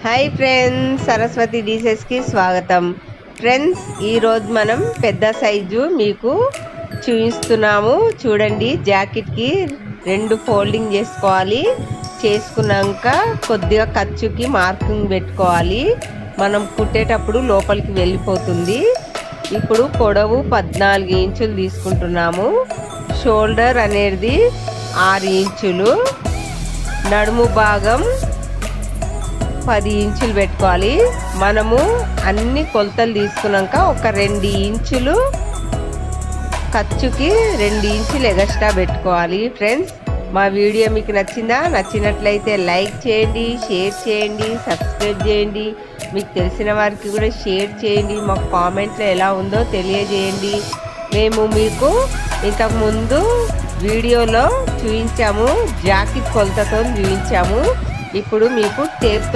Hi friends, Saraswati డీసెస్కి స్వాగతం. Friends, ఈరోజు మనం పెద్ద సైజు మీకు చూపిస్తున్నాము. చూడండి, జాకెట్కి 2 ఫోల్డింగ్ చేసుకోవాలి. చేసుకున్నాక కొద్దిగా ఖర్చుకి మార్కింగ్ పెట్టుకోవాలి. మనం కుట్టేటప్పుడు లోపలికి వెళ్ళిపోతుంది. ఇప్పుడు పొడవు 14 ఇంచులు తీసుకుంటున్నాము. షోల్డర్ అనేది 6 ఇంచులు, నడుము భాగం 10 ఇంచులు పెట్టుకోవాలి. మనము అన్ని కొలతలు తీసుకున్నాక ఒక 2 ఇంచులు ఖర్చుకి 2 ఇంచులు ఎగస్ట్రా పెట్టుకోవాలి. ఫ్రెండ్స్, మా వీడియో మీకు నచ్చినట్లయితే లైక్ చేయండి, షేర్ చేయండి, సబ్స్క్రైబ్ చేయండి. మీకు తెలిసిన వారికి కూడా షేర్ చేయండి. మాకు కామెంట్లో ఎలా ఉందో తెలియజేయండి. మేము మీకు ఇంతకుముందు వీడియోలో చూపించాము, జాకెట్ కొలతతో చూపించాము. ఇప్పుడు మీకు టేప్